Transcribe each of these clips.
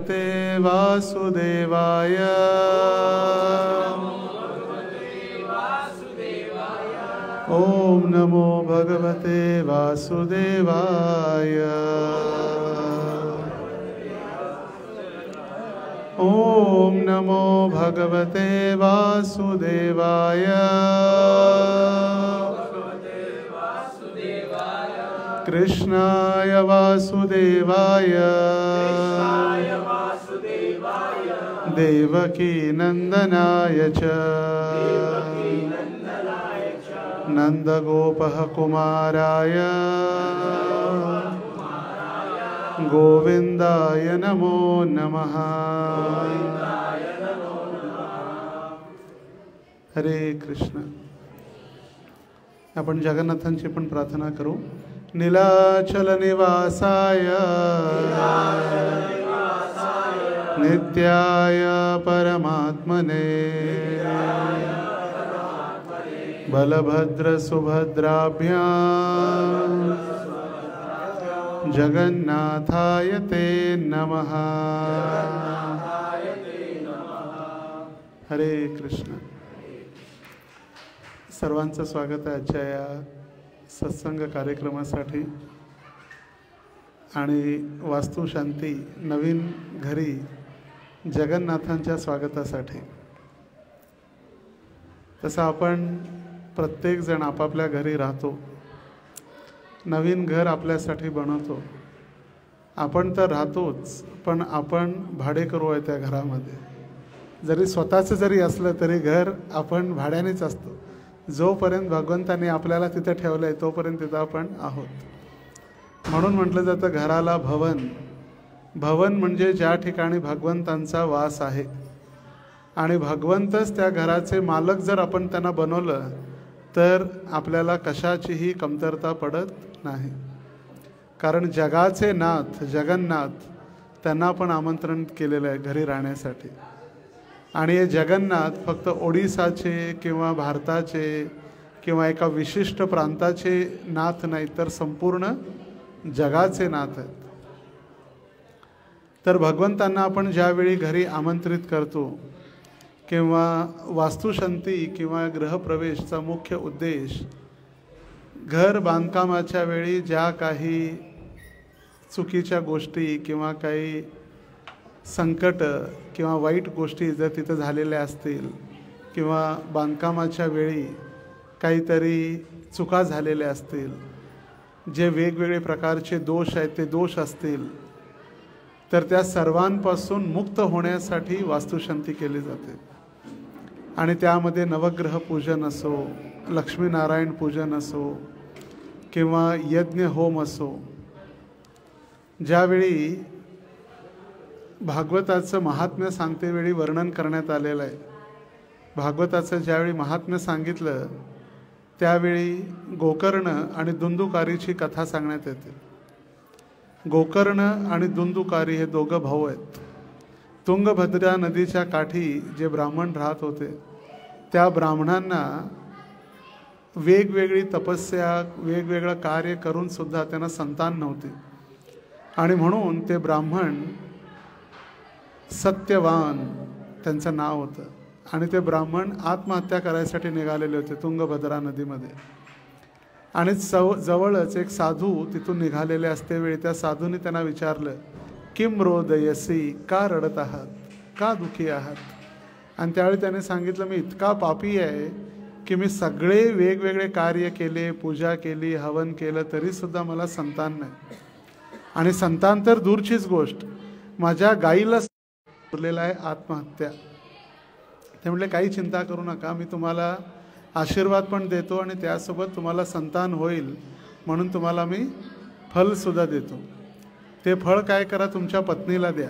ते वासुदेवाय ओम नमो भगवते वासुदेवाय ओम नमो भगवते वासुदेवाय कृष्णाय वासुदेवाय देवकी नंदनाय च नंदगोपः कुमाराय गोविंदाय नमो नमः। हरे कृष्ण। आपण जगन्नाथांची पण प्रार्थना करू। नीलाचल निवासाय नित्याय परमात्मने बलभद्र सुभद्राभ्यां जगन्नाथाय ते नमः। हरे कृष्ण। सर्वांचं स्वागत आहे आजच्या या सत्संग कार्यक्रमासाठी आणि वास्तुशांती नवीन घरी जगन्नाथांच्या स्वागतासाठी। तसं आपण प्रत्येकजण आपापल्या घरी राहतो, नवीन घर आपल्यासाठी बनवतो। आपण तर राहतोच, पण आपण भाडेकरू आहे त्या घरामध्ये। जरी स्वतःचं जरी असलं तरी घर आपण भाड्यानेच असतो। जोपर्यंत भगवंताने आपल्याला तिथे ठेवलं आहे तोपर्यंत तिथं आपण आहोत। म्हणून म्हटलं जातं घराला भवन। भवन म्हणजे ज्या ठिकाणी भगवंतांचा वास आहे आणि भगवंतच त्या घराचे मालक जर आपण त्यांना बनवलं तर आपल्याला कशाचीही कमतरता पडत नाही। कारण जगाचे नाथ जगन्नाथ त्यांना पण आमंत्रण केलेलं आहे घरी राहण्यासाठी। आणि हे जगन्नाथ फक्त ओडिसाचे किंवा भारताचे किंवा एका विशिष्ट प्रांताचे नाथ नाहीत, तर संपूर्ण जगाचे नाथ आहेत। तर भगवंतांना आपण ज्यावेळी घरी आमंत्रित करतो किंवा वास्तुशांती किंवा गृहप्रवेशचा मुख्य उद्देश घर बांधकामाच्या वेळी ज्या काही चुकीच्या गोष्टी किंवा काही संकट किंवा वाईट गोष्टी जर तिथं झालेल्या असतील किंवा बांधकामाच्या वेळी काहीतरी चुका झालेल्या असतील, जे वेगवेगळे प्रकारचे दोष आहेत ते दोष असतील, तर त्या सर्वांपासून मुक्त होण्यासाठी वास्तुशांती केली जाते। आणि त्यामध्ये नवग्रह पूजन असो, लक्ष्मीनारायण पूजन असो किंवा यज्ञ होम असो। ज्यावेळी भागवताचं महात्म्य सांगतेवेळी वर्णन करण्यात आलेलं आहे। भागवताचं ज्यावेळी महात्म्य सांगितलं त्यावेळी गोकर्ण आणि दुंदुकारीची कथा सांगण्यात येते। गोकर्ण आणि दुंदुकारी हे दोघं भाऊ आहेत। तुंगभद्रा नदीच्या काठी जे ब्राह्मण राहत होते त्या ब्राह्मणांना वेगवेगळी तपस्या वेगवेगळं कार्य करून सुद्धा त्यांना संतान नव्हते। आणि म्हणून ते ब्राह्मण सत्यवान त्यांचं नाव होतं आणि ते ब्राह्मण आत्महत्या करायसाठी निघालेले होते तुंगभद्रा नदीमध्ये। आणि जवळच एक साधू तिथून निघालेले असतेवेळी त्या साधूने त्यांना विचारलं, किम रोदयसी, का रडत आहात, का दुखी आहात? आणि त्यावेळी त्याने सांगितलं, मी इतका पापी आहे की मी सगळे वेगवेगळे कार्य केले, पूजा केली, हवन केलं, तरीसुद्धा मला संतान नाही। आणि संतान तर दूरचीच गोष्ट, माझ्या गाईला उरलेला आहे आत्महत्या। ते म्हटले काही चिंता करू नका, मी तुम्हाला आशीर्वाद पण देतो आणि त्यासोबत तुम्हाला संतान होईल म्हणून तुम्हाला मी फलसुद्धा देतो। ते फळ काय करा, तुमच्या पत्नीला द्या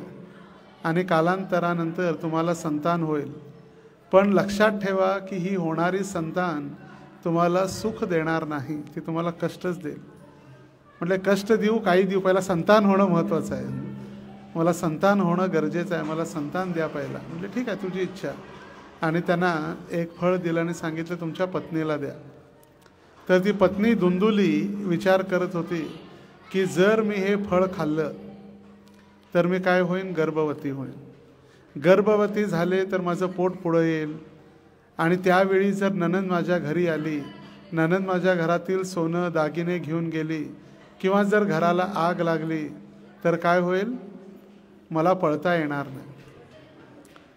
आणि कालांतरानंतर तुम्हाला संतान होईल। पण लक्षात ठेवा की ही होणारी संतान तुम्हाला सुख देणार नाही, ती तुम्हाला कष्टच देईल। म्हटले कष्ट देऊ काही देऊ, पहिला संतान होणं महत्त्वाचं आहे, मला संतान होणं गरजेचं आहे, मला संतान द्या पहिला। म्हणजे ठीक आहे तुझी इच्छा। आणि त्यांना एक फळ दिलं आणि सांगितलं तुमच्या पत्नीला द्या। तर ती पत्नी दुंदुली विचार करत होती की जर मी हे फळ खाल्लं तर मी काय होईन? गर्भवती होईन. गर्भवती झाले तर माझं पोट पुढं येईल. आणि त्यावेळी जर नणंद माझ्या घरी आली, नणंद माझ्या घरातील सोनं दागिने घेऊन गेली, किंवा जर घराला आग लागली, तर काय होईल? मला पळता येणार नाही.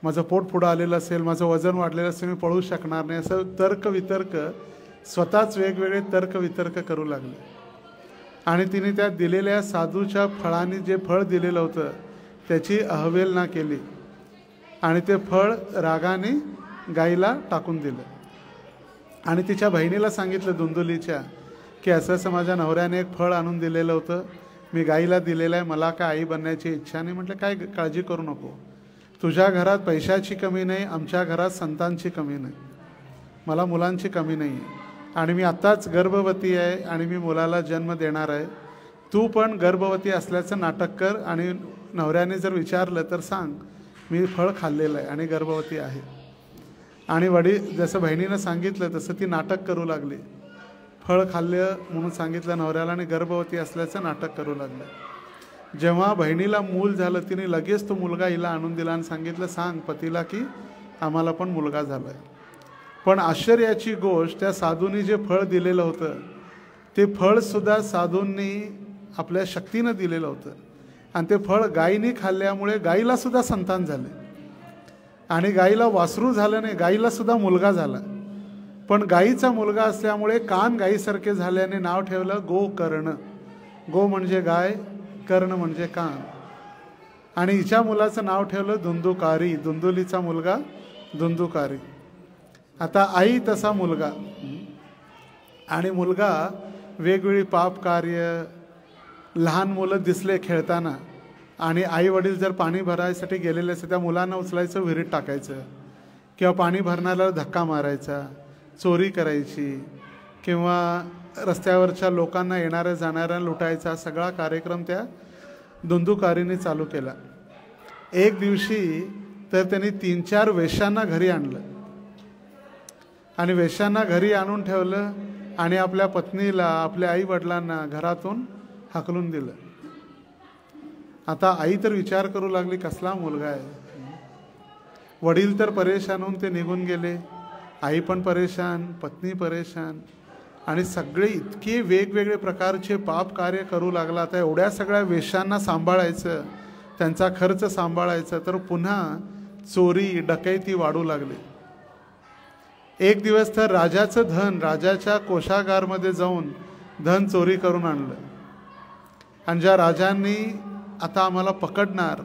माझं पोट पुढं आलेलं असेल, माझं वजन वाढलेलं असेल, मी पळू शकणार नाही. असं तर्कवितर्क, स्वतःच वेगवेगळे तर्कवितर्क करू लागले. आणि तिने त्या दिलेल्या साधूच्या फळाने जे फळ दिलेलं होतं त्याची अहवेलना केली आणि ते फळ रागाने गाईला टाकून दिलं. आणि तिच्या बहिणीला सांगितलं दुंदुलीच्या की असं असं माझ्या नवऱ्याने एक फळ आणून दिलेलं होतं, मी गाईला दिलेलं आहे, मला काय आई बनण्याची इच्छा नाही. म्हटलं काय काळजी करू नको, तुझ्या घरात पैशाची कमी नाही, आमच्या घरात संतांची कमी नाही, मला मुलांची कमी नाही आहे. आणि मी आत्ताच गर्भवती आहे आणि मी मुलाला जन्म देणार आहे. तू पण गर्भवती असल्याचं नाटक कर आणि नवऱ्याने जर विचारलं तर सांग मी फळ खाल्लेलं आहे आणि गर्भवती आहे. आणि वडील जसं बहिणीनं सांगितलं तसं ती नाटक करू लागली. फळ खाल्लं म्हणून सांगितलं नवऱ्याला आणि गर्भवती असल्याचं नाटक करू लागलं. जेव्हा बहिणीला मूल झालं तिने लगेच तो मुलगा हिला आणून दिला आणि सांगितलं सांग पतीला की आम्हाला पण मुलगा झाला आहे. पण आश्चर्याची गोष्ट, त्या साधूंनी जे फळ दिलेलं होतं ते फळसुद्धा साधूंनी आपल्या शक्तीनं दिलेलं होतं. आणि ते फळ गायीने खाल्ल्यामुळे गाईलासुद्धा संतान झाले. आणि गाईला वासरू झालं नाही, गाईलासुद्धा मुलगा झाला. पण गाईचा मुलगा असल्यामुळे कान गाईसारखे झाल्याने नाव ठेवलं गोकर्ण. गो म्हणजे गाय, कर्ण म्हणजे कान. आणि हिच्या मुलाचं नाव ठेवलं दुंदुकारी, दुंदुलीचा मुलगा दुंदुकारी. आता आई तसा मुलगा. आणि मुलगा वेगवेगळी पाप कार्य, लहान मुलं दिसले खेळताना आणि आई वडील जर पाणी भरायसाठी गेलेले असते त्या मुलांना उचलायचं विहिरीत टाकायचं, किंवा पाणी भरणाऱ्याला धक्का मारायचा, चोरी करायची, किंवा रस्त्यावरच्या लोकांना येणाऱ्या जाणाऱ्या लुटायचा, सगळा कार्यक्रम त्या दुंदुकारीने चालू केला. एक दिवशी तर त्यांनी 3-4 वेश्यांना घरी आणलं आणि वेश्यांना घरी आणून ठेवलं आणि आपल्या पत्नीला, आपल्या आई वडिलांना घरातून हाकलून दिलं. आता आई तर विचार करू लागली कसला मुलगा आहे. वडील तर परेशान होऊन ते निघून गेले, आई पण परेशान, पत्नी परेशान, आणि सगळे इतके वेगवेगळे प्रकारचे पाप कार्य करू लागला. आता एवढ्या सगळ्या वेश्यांना सांभाळायचं, त्यांचा खर्च सांभाळायचा, तर पुन्हा चोरी डकैती वाढू लागली. एक दिवस तर राजाचं धन राजाच्या कोषागारमध्ये जाऊन धन चोरी करून आणलं. आणि ज्या राजांनी आता आम्हाला पकडणार,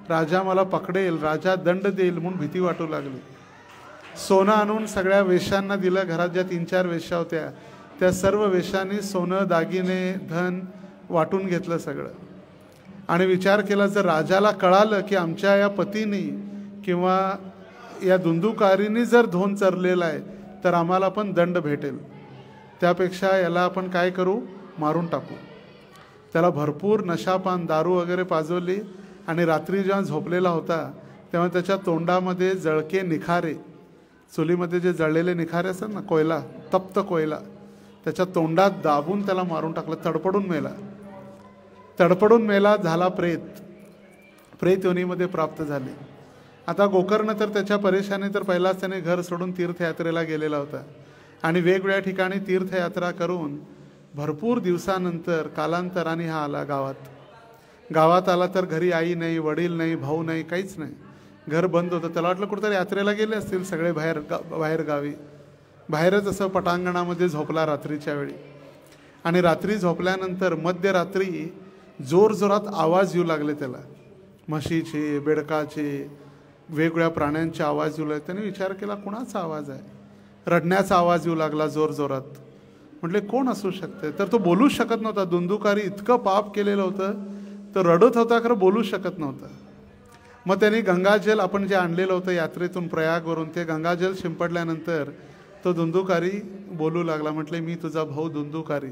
राजा मला पकडेल, राजा दंड देईल म्हणून भीती वाटू लागली. सोनं आणून सगळ्या वेश्यांना दिलं. घरात ज्या 3-4 वेश्या होत्या त्या सर्व वेश्यांनी सोनं दागिने धन वाटून घेतलं सगळं. आणि विचार केला जर राजाला कळालं की आमच्या या पतीने किंवा या दुंदुकारीने जर धोन चरलेला आहे तर आम्हाला पण दंड भेटेल, त्यापेक्षा याला आपण काय करू, मारून टाकू. त्याला भरपूर नशापान दारू वगैरे पाजवली आणि रात्री जेव्हा झोपलेला होता तेव्हा त्याच्या तोंडामध्ये जळके निखारे, चुलीमध्ये जे जळलेले निखारे असतात ना, कोयला, तप्त कोयला, त्याच्या तोंडात दाबून त्याला मारून टाकलं. तडपडून मेला. तडपडून मेला, झाला प्रेत. प्रेत योनीमध्ये प्राप्त झाले. आता गोकर्ण तर त्याच्या परेशानी तर पहिलाच त्याने घर सोडून तीर्थयात्रेला गेलेला होता आणि वेगवेगळ्या ठिकाणी तीर्थयात्रा करून भरपूर दिवसानंतर कालांतराने हा आला गावात. गावात आला तर घरी आई नाही, वडील नाही, भाऊ नाही, काहीच नाही. घर बंद होतं. त्याला वाटलं कुठेतरी यात्रेला गेले असतील सगळे बाहेर गावी. बाहेरच असं पटांगणामध्ये झोपला रात्रीच्या वेळी. आणि रात्री झोपल्यानंतर मध्यरात्री जोरजोरात आवाज येऊ लागले त्याला, म्हशीचे, बेडकाचे, वेगवेगळ्या प्राण्यांचे आवाज येऊ लागले. त्याने विचार केला कुणाचा आवाज आहे. रडण्याचा आवाज येऊ लागला जोरजोरात. म्हटले कोण असू शकते. तर तो बोलूच शकत नव्हता. दुंदुकारी इतकं पाप केलेलं होतं, तो रडत होता खरं बोलूच शकत नव्हता. मग त्यांनी गंगाजल आपण जे आणलेलं होतं यात्रेतून प्रयागवरून, ते गंगाजल शिंपडल्यानंतर तो दुंदुकारी बोलू लागला. म्हटले मी तुझा भाऊ दुंदुकारी.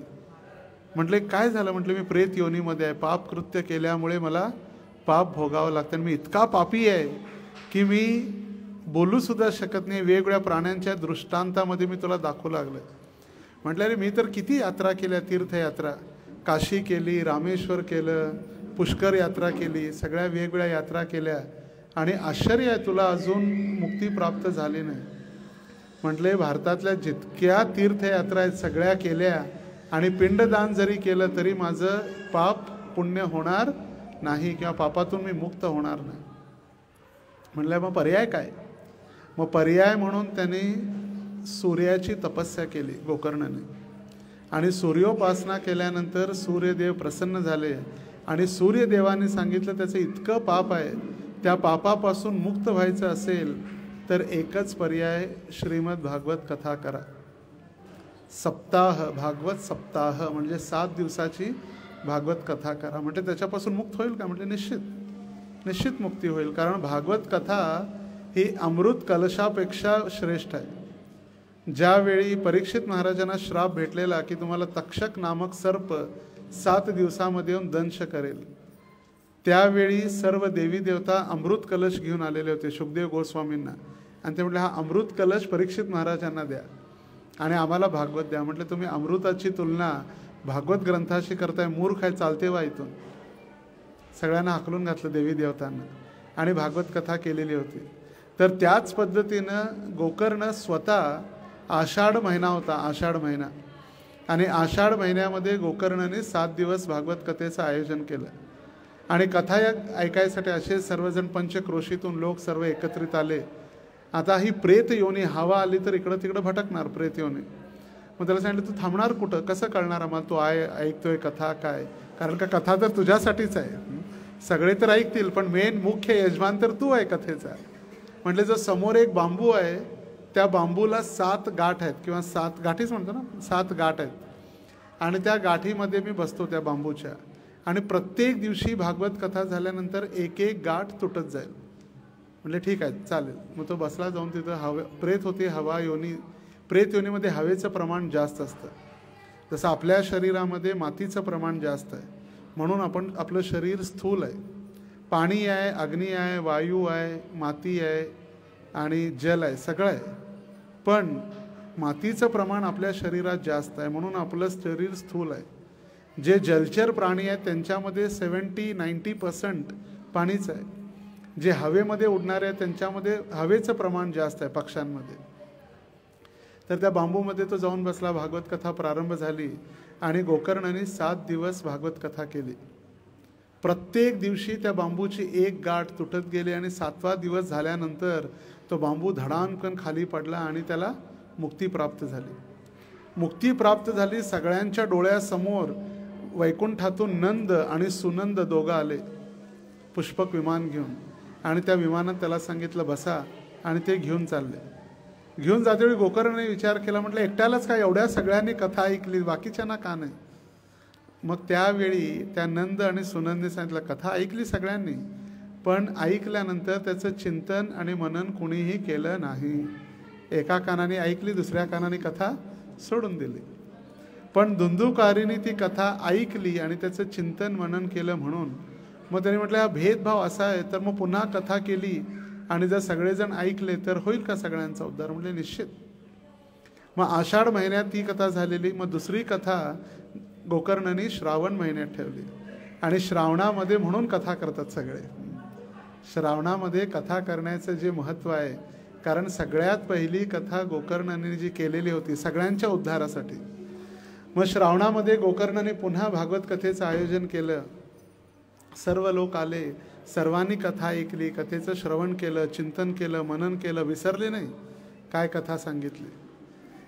म्हटले काय झालं. म्हटले मी प्रेत योनीमध्ये आहे, पाप कृत्य केल्यामुळे मला पाप भोगावं लागतं. मी इतका पापी आहे की मी बोलूसुद्धा शकत नाही. वेगवेगळ्या प्राण्यांच्या दृष्टांतामध्ये मी तुला दाखवू लागलं. म्हटलं अरे मी तर किती यात्रा केल्या, तीर्थयात्रा, काशी केली, रामेश्वर केलं, पुष्कर यात्रा केली, सगळ्या वेगवेगळ्या यात्रा केल्या आणि आश्चर्य आहे तुला अजून मुक्ती प्राप्त झाली नाही. म्हटले भारतातल्या जितक्या तीर्थयात्रा आहेत सगळ्या केल्या आणि पिंडदान जरी केलं तरी माझं पाप पुण्य होणार नाही किंवा पापातून मी मुक्त होणार नाही. म्हटलं मग पर्याय काय? मग पर्याय म्हणून त्यांनी सूर्याची तपस्या केली गोकर्णाने आणि सूर्योपासना केल्यानंतर सूर्यदेव प्रसन्न झाले आणि सूर्यदेवाने सांगितलं त्याचं इतकं पाप आहे, त्या पापापासून मुक्त व्हायचं असेल तर एकच पर्याय, श्रीमद भागवत कथा करा. सप्ताह, भागवत सप्ताह म्हणजे 7 दिवसाची भागवत कथा करा. म्हटले त्याच्यापासून मुक्त होईल का? म्हटले निश्चित मुक्ती होईल, कारण भागवत कथा ही अमृत कलशापेक्षा श्रेष्ठ आहे. ज्यावेळी परीक्षित महाराजांना श्राप भेटलेला की तुम्हाला तक्षक नामक सर्प 7 दिवसामध्ये येऊन दंश करेल, त्यावेळी सर्व देवी देवता अमृत कलश घेऊन आलेले होते शुकदेव गोस्वामींना आणि ते म्हटले हा अमृत कलश परीक्षित महाराजांना द्या आणि आम्हाला भागवत द्या. म्हटलं तुम्ही अमृताची तुलना भागवत ग्रंथाशी करताय, मूर्ख आहे, चालते वा इथून. सगळ्यांना हाकलून घातलं देवी देवतांना आणि भागवत कथा केलेली होती. तर त्याच पद्धतीनं गोकर्ण स्वतः आषाढ महिना होता, आषाढ महिना, आणि आषाढ महिन्यामध्ये गोकर्णाने 7 दिवस भागवत कथेचं आयोजन केलं आणि कथा ऐकायसाठी असे सर्वजण पंचक्रोशीतून लोक सर्व एकत्रित आले. आता ही प्रेत योनी हवा आली तर इकडं तिकडं भटकणार प्रेत योनी. मग त्याला सांगितलं तू थांबणार कुठं, कसं कळणार आम्हाला तू ऐकतोय कथा काय, कारण का कथा तर तुझ्यासाठीच आहे, सगळे तर ऐकतील पण मेन मुख्य यजमान तर तू आहे कथेचा. म्हटले जर समोर एक बांबू आहे, त्या बांबूला 7 गाठ आहेत किंवा 7 गाठीच म्हणतो ना, 7 गाठ आहेत आणि त्या गाठीमध्ये मी बसतो त्या बांबूच्या आणि प्रत्येक दिवशी भागवत कथा झाल्यानंतर एक एक गाठ तुटत जाईल. म्हटले ठीक आहे चालेल. मग तो बसला जाऊन तिथं प्रेत होती, हवा योनी. प्रेत योनीमध्ये हवेचं प्रमाण जास्त असतं, जसं आपल्या शरीरामध्ये मातीचं प्रमाण जास्त आहे म्हणून आपलं शरीर स्थूल आहे. पाणी आहे, अग्नी आहे, वायू आहे, माती आहे आणि जल आहे, सगळं आहे. पण मातीचं प्रमाण आपल्या शरीरात जास्त आहे म्हणून आपलं शरीर स्थूल आहे. जे जलचर प्राणी आहेत त्यांच्यामध्ये 70-90% पाणीच आहे. जे हवेमध्ये उडणारे आहेत त्यांच्यामध्ये हवेचं प्रमाण जास्त आहे, पक्ष्यांमध्ये. तर त्या बांबूमध्ये तो जाऊन बसला, भागवत कथा प्रारंभ झाली आणि गोकर्णाने 7 दिवस भागवत कथा केली. प्रत्येक दिवशी त्या बांबूची एक गाठ तुटत गेली आणि 7वा दिवस झाल्यानंतर तो बांबू धडामकन खाली पडला आणि त्याला मुक्ती प्राप्त झाली. मुक्ती प्राप्त झाली. सगळ्यांच्या डोळ्यासमोर वैकुंठातून नंद आणि सुनंद दोघं आले पुष्पक विमान घेऊन आणि त्या विमानात त्याला सांगितलं बसा आणि ते घेऊन चालले. घेऊन जातेवेळी गोकर्णाने विचार केला, म्हटलं एकट्यालाच काय, एवढ्या सगळ्यांनी कथा ऐकली, बाकीच्यांना का नाही? मग त्यावेळी त्या नंद आणि सुनंदने सांगितलं कथा ऐकली सगळ्यांनी, पण ऐकल्यानंतर त्याचं चिंतन आणि मनन कुणीही केलं नाही. एका कानाने ऐकली, दुसऱ्या कानाने कथा सोडून दिली. पण धुंदुकारीने ती कथा ऐकली आणि त्याचं चिंतन मनन केलं म्हणून मग त्याने म्हटलं हा भेदभाव असा आहे, तर मग पुन्हा कथा केली आणि जर सगळेजण ऐकले तर होईल का सगळ्यांचा उद्धार? म्हणजे निश्चित. मग आषाढ महिन्यात ती कथा झालेली. मग दुसरी कथा गोकर्णाने श्रावण महिन्यात ठेवली आणि श्रावणामध्ये म्हणून कथा करतात सगळे. श्रावणामध्ये कथा करण्याचं जे महत्त्व आहे, कारण सगळ्यात पहिली कथा गोकर्णाने जी केलेली होती सगळ्यांच्या उद्धारासाठी. मग श्रावणामध्ये गोकर्णाने पुन्हा भागवत कथेचं आयोजन केलं. सर्व लोक आले, सर्वांनी कथा ऐकली, कथेचं श्रवण केलं, चिंतन केलं, मनन केलं, विसरले नाही काय कथा सांगितली.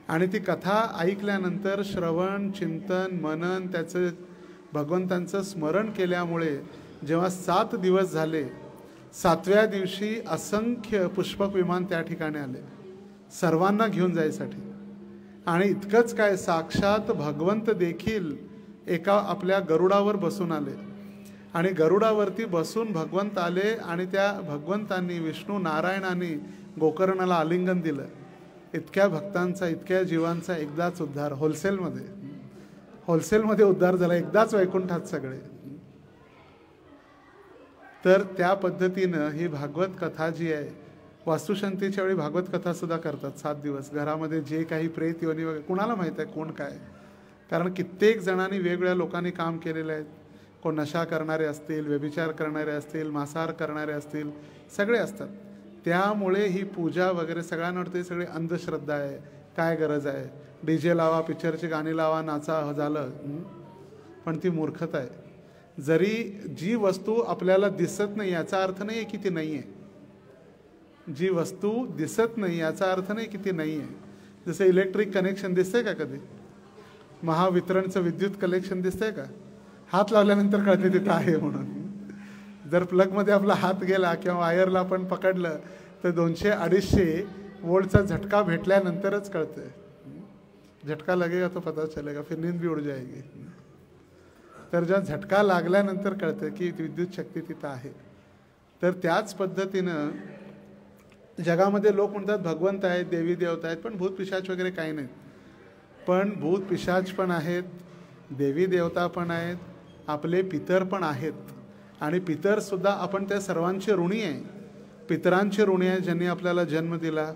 आणि ती कथा ऐकल्यानंतर श्रवण, चिंतन, मनन, त्याचं भगवंतांचं स्मरण केल्यामुळे जेव्हा 7 दिवस झाले, 7व्या दिवशी असंख्य पुष्पक विमान त्या ठिकाणी आले सर्वांना घेऊन जायसाठी. आणि इतकंच काय, साक्षात भगवंत देखील एका आपल्या गरुडावर बसून आले आणि गरुडावरती बसून भगवंत आले आणि त्या भगवंतांनी, विष्णू नारायणांनी गोकर्णाला आलिंगन दिलं. इतक्या भक्तांचा, इतक्या जीवांचा एकदाच उद्धार, होलसेलमध्ये उद्धार झाला, एकदाच वैकुंठात सगळे. तर त्या पद्धतीनं ही भागवत कथा जी आहे, वास्तुशांतीच्या वेळी भागवत कथा सुद्धा करतात 7 दिवस. घरामध्ये जे काही प्रेत योनी वगैरे कुणाला माहीत आहे कोण काय, कारण कित्येक जणांनी वेगवेगळ्या लोकांनी काम केलेलं आहे. कोण नशा करणारे असतील, व्यभिचार करणारे असतील, मांसाहार करणारे असतील, सगळे असतात. त्यामुळे ही पूजा वगैरे सगळ्यांना वाटतं ही सगळी अंधश्रद्धा आहे, काय गरज आहे, DJ लावा, पिक्चरची गाणी लावा, नाचा, झालं. पण ती मूर्खता आहे. जरी जी वस्तू आपल्याला दिसत नाही याचा अर्थ नाही आहे की ती नाही आहे. जी वस्तू दिसत नाही याचा अर्थ नाही की ती नाही आहे. जसं इलेक्ट्रिक कनेक्शन दिसतंय का कधी? महावितरणचं विद्युत कनेक्शन दिसतंय का? हात लावल्यानंतर कळते तिथं आहे म्हणून. जर प्लगमध्ये आपला हात गेला किंवा वायरला आपण पकडलं तर 200-250 वोल्टचा झटका भेटल्यानंतरच कळतंय. झटका लगेगा तो पता चलेगा, फिर नींद भी उड़ जाएगी. तर जेव्हा झटका लागल्यानंतर कळतं की विद्युत शक्ती तिथं आहे. तर त्याच पद्धतीनं जगामध्ये लोक म्हणतात भगवंत आहेत, देवी देवता आहेत, पण भूत पिशाच वगैरे काही नाहीत. पण भूत पिशाच पण आहेत, देवी देवता पण आहेत, आपले पितर पण आहेत. आणि पितरसुद्धा आपण त्या सर्वांचे ऋणी आहे. पितरांचे ऋणी आहे ज्यांनी आपल्याला जन्म दिला,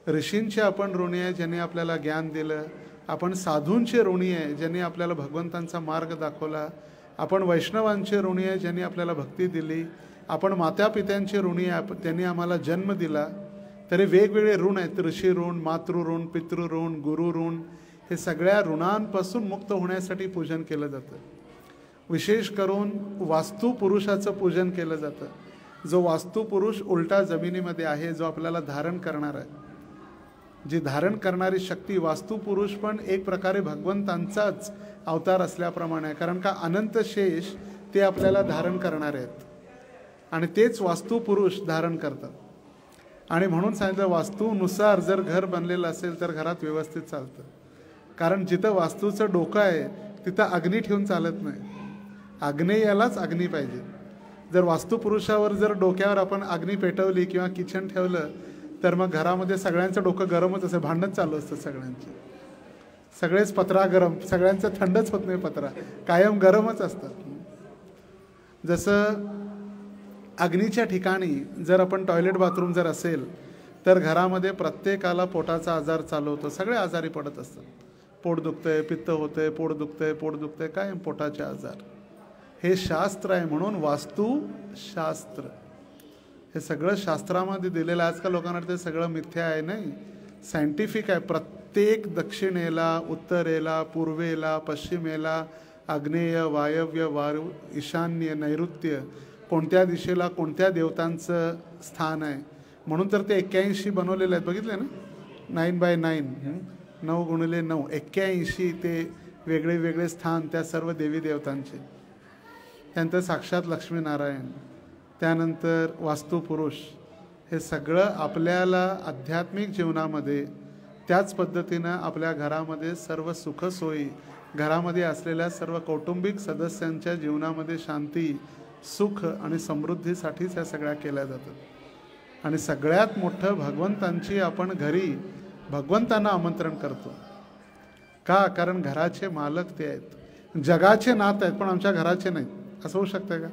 ऋषींचे आपण ऋणी आहे ज्यांनी आपल्याला ज्ञान दिलं, आपण साधूंचे ऋणी आहे ज्यांनी आपल्याला भगवंतांचा मार्ग दाखवला, आपण वैष्णवांचे ऋणी आहे ज्यांनी आपल्याला भक्ती दिली, आपण मातापित्यांचे ऋणी आहे त्यांनी आम्हाला जन्म दिला. तरी वेगवेगळे ऋण आहेत, ऋषी ऋण, मातृऋण, पितृऋण, गुरु ऋण. हे सगळ्या ऋणांपासून मुक्त होण्यासाठी पूजन केलं जातं. विशेष करून वास्तुपुरुषाचं पूजन केलं जातं. जो वास्तुपुरुष उलटा जमिनीमध्ये आहे, जो आपल्याला धारण करणार आहे, जी धारण करणारी शक्ती, वास्तुपुरुष पण एक प्रकारे भगवंतांचाच अवतार असल्याप्रमाणे आहे. कारण का अनंत शेष ते आपल्याला धारण करणारे आहेत आणि तेच वास्तुपुरुष धारण करतात. आणि म्हणून सांगितलं वास्तूनुसार जर घर बनलेलं असेल तर घरात व्यवस्थित चालतं. कारण जिथं वास्तूचं डोकं आहे तिथं अग्नी ठेवून चालत नाही. आग्नेयालाच अग्नी पाहिजे. जर वास्तुपुरुषावर जर डोक्यावर आपण अग्नी पेटवली किंवा किचन ठेवलं तर मग घरामध्ये सगळ्यांचं डोकं गरमच असं, भांडण चालू असतं सगळ्यांचे. सगळेच पत्रा गरम, सगळ्यांचं थंडच होत नाही, पत्रा कायम गरमच असतात. जसं अग्नीच्या ठिकाणी जर आपण टॉयलेट बाथरूम जर असेल तर घरामध्ये प्रत्येकाला पोटाचा आजार चालू होतो, सगळे आजारी पडत असतात. पोट दुखतंय, पित्त होतंय, पोट दुखतंय, कायम पोटाचे आजार. हे शास्त्र आहे. म्हणून वास्तुशास्त्र हे सगळं शास्त्रामध्ये दिलेलं आहे. आजकाल लोकांना ते सगळं मिथ्या आहे, नाही, सायंटिफिक आहे. प्रत्येक दक्षिणेला, उत्तरेला, पूर्वेला, पश्चिमेला, आग्नेय, वायव्य, ईशान्य, नैऋत्य, कोणत्या दिशेला कोणत्या देवतांचं स्थान आहे. म्हणून तर ते 81 बनवलेले आहेत, बघितले ना, 9x9, 9x9, 81 ते वेगळे वेगळे स्थान त्या सर्व देवी देवतांचे. त्यानंतर साक्षात लक्ष्मीनारायण, त्यानंतर वास्तुपुरुष. हे सगळं आपल्याला आध्यात्मिक जीवनामध्ये त्याच पद्धतीनं आपल्या घरामध्ये सर्व सुखसोयी, घरामध्ये असलेल्या सर्व कौटुंबिक सदस्यांच्या जीवनामध्ये शांती, सुख आणि समृद्धीसाठीच ह्या सगळ्या केल्या जातात. आणि सगळ्यात मोठं भगवंतांची आपण घरी भगवंतांना आमंत्रण करतो. का? कारण घराचे मालक ते आहेत. जगाचे नात आहेत पण आमच्या घराचे नाहीत, असं होऊ शकतं का?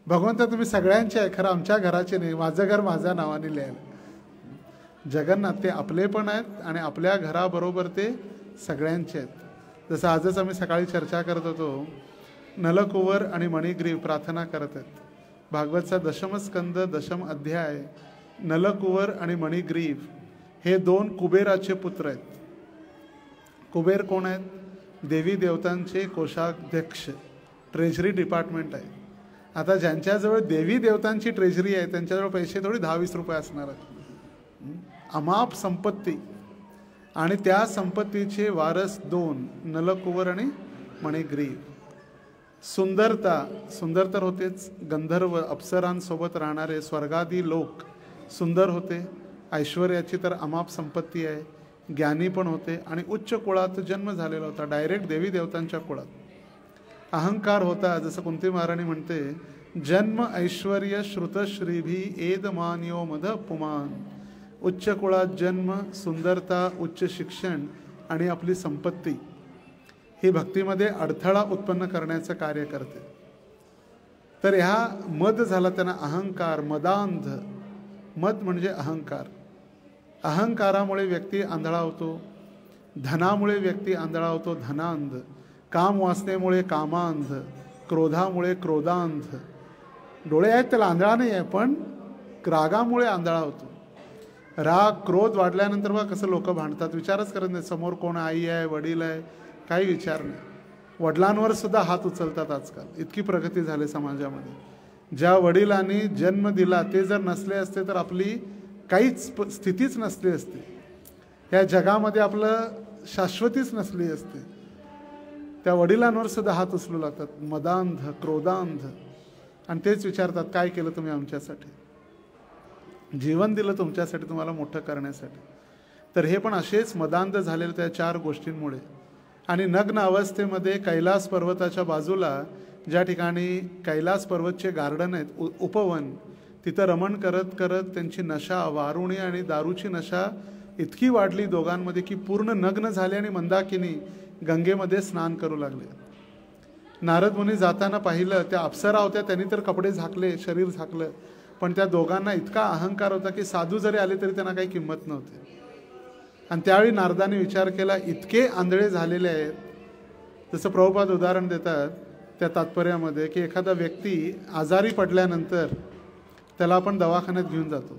भगवंत तुम्ही सगळ्यांचे आहे, खरं आमच्या घराचे नाही, माझं घर माझ्या नावाने लिहायला. जगन्नाथ ते आपले पण आहेत आणि आपल्या घराबरोबर ते सगळ्यांचे आहेत. जसं आजच आम्ही सकाळी चर्चा करत होतो, नलकुवर आणि मणिग्रीव प्रार्थना करत आहेत. भागवतचा 10म स्कंद 10म अध्याय. नलकुवर आणि मणिग्रीव हे 2 कुबेराचे पुत्र आहेत. कुबेर कोण आहेत? देवी देवतांचे कोषाध्यक्ष, ट्रेझरी डिपार्टमेंट आहे. आता ज्यांच्याजवळ देवी देवतांची ट्रेझरी आहे त्यांच्याजवळ पैसे थोडी 10-20 रुपये असणार आहेत, अमाप संपत्ती. आणि त्या संपत्तीचे वारस 2, नलकुवर आणि मणिग्रीव. सुंदर तर होतेच, गंधर्व अप्सरांसोबत राहणारे स्वर्गादी लोक सुंदर होते. ऐश्वर्याची तर अमाप संपत्ती आहे, ज्ञानी पण होते आणि उच्च कुळात जन्म झालेला होता, डायरेक्ट देवी देवतांच्या कुळात. अहंकार होता, जसं कुंती महाराणी म्हणते, जन्म ऐश्वर्य श्रुतश्रीभी एदमान्यो मध पुमान. उच्च कुळात जन्म, सुंदरता, उच्च शिक्षण आणि आपली संपत्ती ही भक्तीमध्ये अडथळा उत्पन्न करण्याचं कार्य करते. तर ह्या मद झाला त्यांना अहंकार, मदांध. मद म्हणजे अहंकार. अहंकारामुळे व्यक्ती आंधळा होतो, धनामुळे व्यक्ती आंधळा होतो, धनांध. काम वासनेमुळे कामांध, क्रोधामुळे क्रोधांध. डोळे आहेत त्याला, आंधळा नाही आहे, पण रागामुळे आंधळा होतो. राग क्रोध वाढल्यानंतर बघा कसं लोक भांडतात, विचारच करत नाही समोर कोण आई आहे वडील आहे, काही विचार नाही. वडिलांवर सुद्धा हात उचलतात आजकाल, इतकी प्रगती झाली समाजामध्ये. ज्या वडिलांनी जन्म दिला ते जर नसले असते तर आपली काहीच स्थितीच नसली असती, या जगामध्ये आपलं शाश्वतीच नसली असते. त्या वडिलांवर सुद्धा हात उचलू लागतात, मदांध क्रोधांध. आणि तेच विचारतात काय केलं तुम्ही आमच्यासाठी, जीवन दिलं तुमच्यासाठी, तुम्हाला मोठं करण्यासाठी. तर हे पण असेच मदांध झालेले त्या 4 गोष्टींमुळे. आणि नग्न अवस्थेमध्ये कैलास पर्वताच्या बाजूला ज्या ठिकाणी कैलास पर्वतचे गार्डन आहेत, उपवन, तिथं रमण करत करत त्यांची नशा, वारुणी आणि दारूची नशा इतकी वाढली दोघांमध्ये की पूर्ण नग्न झाले आणि मंदाकिनी गंगेमध्ये स्नान करू लागले. नारद मुनी जाताना पाहिलं, त्या अप्सरा होत्या, त्यांनी तर कपडे झाकले, शरीर झाकलं, पण त्या दोघांना इतका अहंकार होता की साधू जरी आले तरी त्यांना काही किंमत नव्हती. आणि त्यावेळी नारदाने विचार केला, इतके आंधळे झालेले आहेत. जसं प्रभुपाद उदाहरण देतात त्या तात्पर्यामध्ये की एखादा व्यक्ती आजारी पडल्यानंतर त्याला आपण दवाखान्यात घेऊन जातो,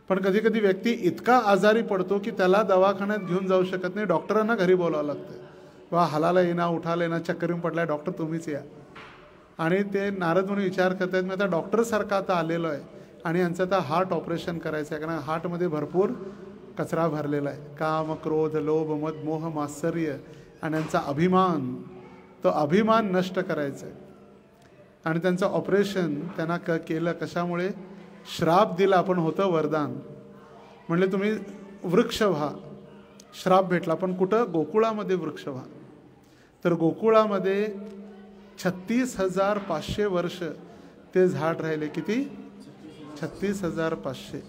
पण कधी कधी व्यक्ती इतका आजारी पडतो की त्याला दवाखान्यात घेऊन जाऊ शकत नाही, डॉक्टरांना घरी बोलावं लागतं. वा हालाला येणा, उठाला येणा, चक्कर येऊन पडलाय, डॉक्टर तुम्हीच या. आणि ते नारद म्हणून विचार करतात, मी आता डॉक्टरसारखा आता आलेलो आहे आणि यांचं आता हार्ट ऑपरेशन करायचं आहे, कारण हार्टमध्ये भरपूर कचरा भरलेला आहे. काम क्रोध लोभ मद मोह मात्सर्य आणि यांचा अभिमान, तो अभिमान नष्ट करायचा आहे. आणि त्यांचं ऑपरेशन त्यांना केलं कशामुळे, श्राप दिला पण होतं वरदान. म्हणले तुम्ही वृक्ष व्हा, श्राप भेटला, पण कुठं, गोकुळामध्ये वृक्ष व्हा. तर गोकुळामध्ये 36,500 वर्ष ते झाड राहिले. किती? 36,500.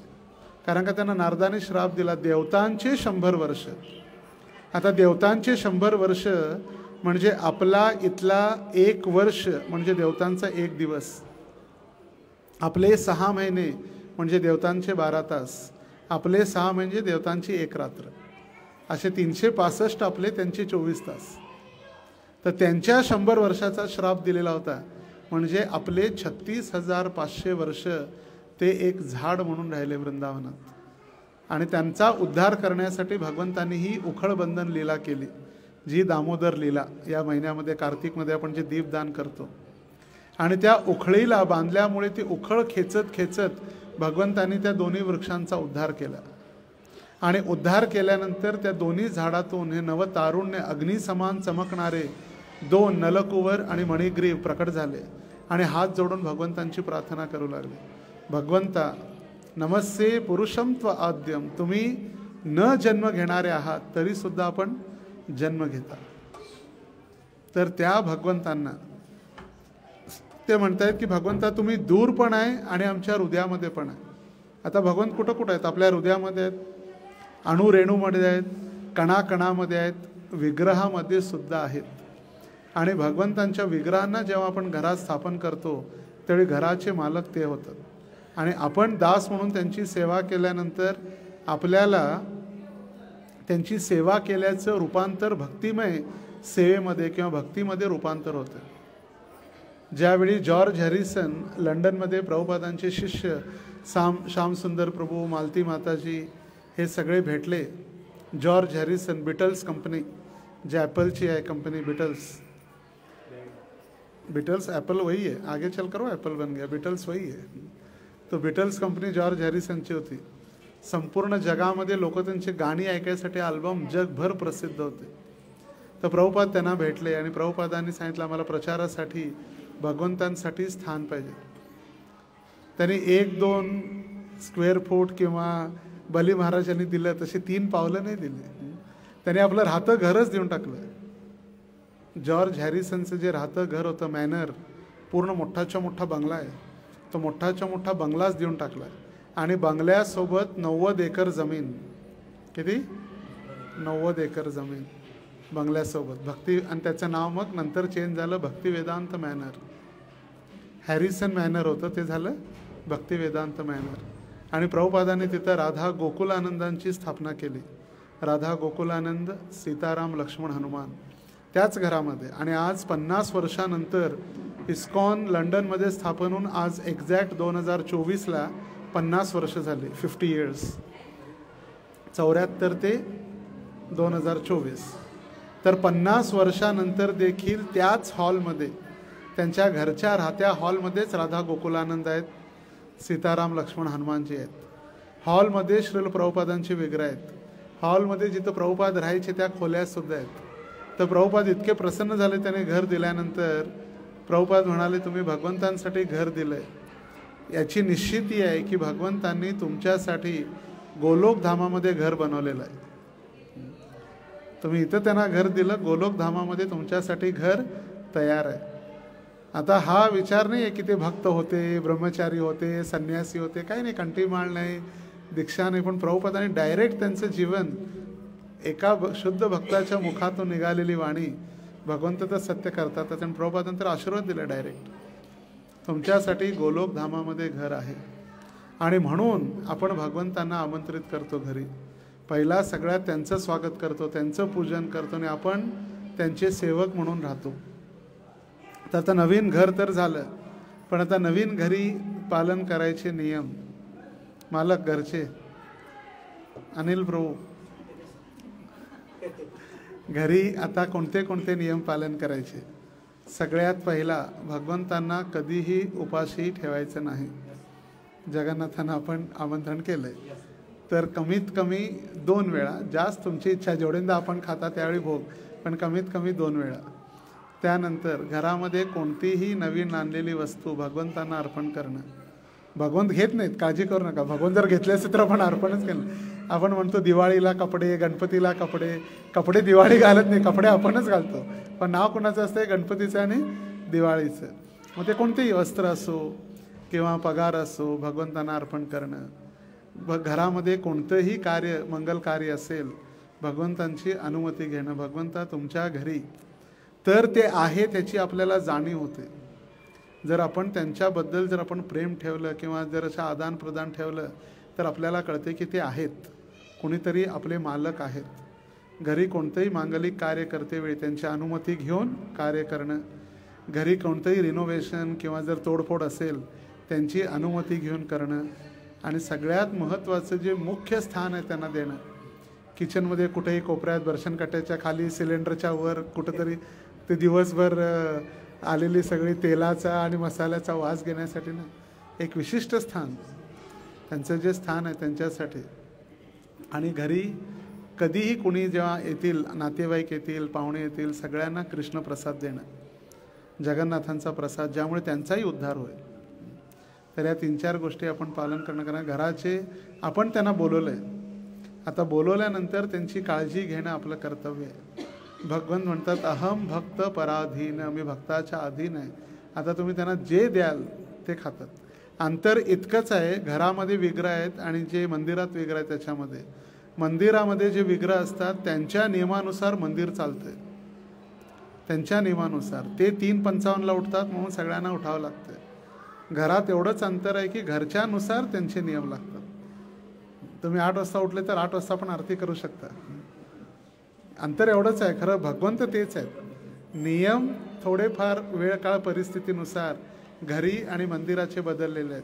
कारण का त्यांना नारदाने श्राप दिला, देवतांचे 100 वर्ष. आता देवतांचे 100 वर्ष म्हणजे आपला इथला 1 वर्ष म्हणजे देवतांचा 1 दिवस, आपले 6 महिने म्हणजे देवतांचे 12 तास, आपले 6 म्हणजे देवतांची 1 रात्र, असे 365 आपले त्यांचे 24 तास. तर त्यांच्या 100 वर्षाचा श्राप दिलेला होता, म्हणजे आपले 36,500 वर्ष ते एक झाड म्हणून राहिले वृंदावनात. आणि त्यांचा उद्धार करण्यासाठी भगवंतांनी ही उखळबंधन लीला केली, जी दामोदर लीला या महिन्यामध्ये कार्तिकमध्ये आपण जे दीपदान करतो. आणि त्या उखळीला बांधल्यामुळे ती उखळ खेचत खेचत भगवंतांनी त्या दोन्ही वृक्षांचा उद्धार केला. आणि उद्धार केल्यानंतर त्या दोन्ही झाडातून हे नवतारुण्य अग्निसमान चमकणारे 2 नलकुवर आणि मणिग्रीव प्रकट झाले आणि हात जोडून भगवंतांची प्रार्थना करू लागले, भगवंता नमस्ते पुरुषम त्व आद्यम, तुम्ही न जन्म घेणारे आहात तरी सुद्धा आपण जन्म घेता. तर त्या भगवंतांना ते म्हणतायत की भगवंता तुम्ही दूर पण आहे आणि आमच्या हृदयामध्ये पण आहे. आता भगवंत कुठं कुठं आहेत, आपल्या हृदयामध्ये आहेत, अणुरेणूमध्ये आहेत, कणाकणामध्ये आहेत, विग्रहामध्ये सुद्धा आहेत. आणि भगवंतांच्या विग्रहांना जेव्हा आपण घरात स्थापन करतो त्यावेळी घराचे मालक ते होतात. आणि आपण दास म्हणून त्यांची सेवा केल्यानंतर आपल्याला त्यांची सेवा केल्याचं रूपांतर भक्तिमय सेवेमध्ये किंवा भक्तीमध्ये रूपांतर होतं. ज्यावेळी जॉर्ज हॅरिसन लंडनमध्ये प्रभुपादांचे शिष्य श्यामसुंदर प्रभू, मालती माताजी हे सगळे भेटले. जॉर्ज हॅरिसन, बिटल्स कंपनी, जे ॲपलची आहे कंपनी, बिटल्स ॲपल वही है, आगे चल कर वो ॲपल बन गया, बिटल्स वही है. तो बिटल्स कंपनी जॉर्ज हॅरिसनची होती. संपूर्ण जगामध्ये लोक त्यांची गाणी ऐकायसाठी अल्बम जगभर प्रसिद्ध होते. तर प्रभुपाद त्यांना भेटले आणि प्रभुपादांनी सांगितलं आम्हाला प्रचारासाठी भगवंतांसाठी स्थान पाहिजे. त्यांनी 1-2 स्क्वेअर फूट किंवा बली महाराजांनी दिलं तसे 3 पावलं नाही दिले, त्यांनी आपलं राहतं घरच देऊन टाकलं. जॉर्ज हॅरिसनचं जे राहतं घर होतं मॅनर, पूर्ण मोठाच्या मोठा बंगला आहे, तो मोठाच्या मोठा बंगलाच देऊन टाकला. आणि बंगल्यासोबत 90 एकर जमीन. किती? 90 एकर जमीन बंगल्यासोबत. भक्ती, आणि त्याचं नाव मग नंतर चेंज झालं भक्ती वेदांत मॅनर. हॅरिसन मॅनर होतं, ते झालं भक्ती वेदांत मॅनर. आणि प्रभुपादांनी तिथं राधा गोकुलानंदांची स्थापना केली. राधा गोकुलानंद, सीताराम, लक्ष्मण, हनुमान त्याच घरामध्ये. आणि आज 50 वर्षानंतर इस्कॉन लंडनमध्ये स्थापन होऊन आज एक्झॅक्ट 2024ला 50 वर्ष झाली. 50 इयर्स. 74 ते 2024. तर 50 वर्षानंतर देखील त्याच हॉलमध्ये, त्यांच्या घरच्या राहत्या हॉलमध्येच राधा गोकुलानंद आहेत, सीताराम लक्ष्मण हनुमानजी आहेत. हॉलमध्ये श्रील प्रभुपादांची विग्रह आहेत. हॉलमध्ये जिथं प्रभुपाद राहायचे त्या खोल्यासुद्धा आहेत. तर प्रभुपाद इतके प्रसन्न झाले. त्याने घर दिल्यानंतर प्रभुपाद म्हणाले, तुम्ही भगवंतांसाठी घर दिलं आहे, याची निश्चिती आहे की भगवंतांनी तुमच्यासाठी गोलोकधामामध्ये घर बनवलेलं आहे. तुम्ही इथं त्यांना घर दिलं, गोलोकधामामध्ये तुमच्यासाठी घर तयार आहे. आता हा विचार नाही आहे की ते भक्त होते, ब्रह्मचारी होते, संन्यासी होते, काही नाही, कंठीमाळ नाही, दीक्षा नाही, पण प्रभुपादांनी डायरेक्ट त्यांचं जीवन, एका शुद्ध भक्ताच्या मुखातून निघालेली वाणी, भगवंत तर सत्य करतात, त्याच्यानं प्रभुपादांतर आशीर्वाद दिला डायरेक्ट, तुमच्यासाठी गोलोकधामामध्ये घर आहे. आणि म्हणून आपण भगवंतांना आमंत्रित करतो घरी. पहिला सगळ्यात त्यांचं स्वागत करतो, त्यांचं पूजन करतो आणि आपण त्यांचे सेवक म्हणून राहतो. तर आता नवीन घर तर झालं, पण आता नवीन घरी पालन करायचे नियम. मालक घरचे अनिल प्रभू, घरी आता कोणते कोणते नियम पालन करायचे? सगळ्यात पहिला, भगवंतांना कधीही उपाशी ठेवायचं नाही. जगन्नाथांना आपण आमंत्रण केलंय, तर कमीत कमी 2 वेळा, जास्त तुमची इच्छा, जेवढ्यांदा आपण खाता त्यावेळी भोग, पण कमीत कमी 2 वेळा. त्यानंतर घरामध्ये कोणतीही नवीन आणलेली वस्तू भगवंतांना अर्पण करणं. भगवंत घेत नाहीत, काळजी करू नका. भगवंत जर घेतले असेल तर आपण अर्पणच केलं. आपण म्हणतो दिवाळीला कपडे, गणपतीला कपडे, कपडे दिवाळी घालत नाही, कपडे आपणच घालतो, पण नाव कोणाचं असतं? गणपतीचं आणि दिवाळीचं. मग ते कोणतेही वस्त्र असो किंवा पगार असो, भगवंतांना अर्पण करणं. घरामध्ये कोणतंही कार्य, मंगल कार्य असेल, भगवंतांची अनुमती घेणं. भगवंता तुमच्या घरी तर ते आहे त्याची आपल्याला जाणीव होते. जर आपण त्यांच्याबद्दल जर आपण प्रेम ठेवलं किंवा जर असं आदान प्रदान ठेवलं तर आपल्याला कळते की ते आहेत, कोणीतरी आपले मालक आहेत. घरी कोणतंही मांगलिक कार्य करते वेळी त्यांची अनुमती घेऊन कार्य करणं. घरी कोणतंही रिनोव्हेशन किंवा जर तोडफोड असेल त्यांची अनुमती घेऊन करणं. आणि सगळ्यात महत्त्वाचं जे मुख्य स्थान आहे त्यांना देणं. किचनमध्ये कुठेही कोपऱ्यात, बर्शनकट्याच्या खाली, सिलेंडरच्या वर कुठंतरी ते दिवसभर आलेली सगळी तेलाचा आणि मसाल्याचा वास घेण्यासाठी ना, एक विशिष्ट स्थान, त्यांचं जे स्थान आहे त्यांच्यासाठी. आणि घरी कधीही कुणी जेव्हा येतील, नातेवाईक येतील, पाहुणे येतील, सगळ्यांना कृष्ण प्रसाद देणं, जगन्नाथांचा प्रसाद, ज्यामुळे त्यांचाही उद्धार होईल. तर या 3-4 गोष्टी आपण पालन करणं. कारण घराचे आपण त्यांना बोलवलं आहे, आता बोलवल्यानंतर त्यांची काळजी घेणं आपलं कर्तव्य आहे. भगवंत म्हणतात, अहम भक्त पराधीन, मी भक्ताच्या अधीन आहे. आता तुम्ही त्यांना जे द्याल ते खातात. अंतर इतकंच आहे, घरामध्ये विग्रह आहेत आणि जे मंदिरात विग्रह आहेत त्याच्यामध्ये, मंदिरामध्ये जे विग्रह असतात त्यांच्या नियमानुसार मंदिर चालतंय, त्यांच्या नियमानुसार. ते 3:55ला उठतात म्हणून सगळ्यांना उठावं लागतं. घरात एवढंच अंतर आहे की घरच्यानुसार त्यांचे नियम लागतात. तुम्ही 8 वाजता उठले तर 8 वाजता पण आरती करू शकता. अंतर एवढंच आहे, खरं भगवंत तेच आहेत. नियम थोडेफार वेळ काळ परिस्थितीनुसार घरी आणि मंदिराचे बदललेले आहेत.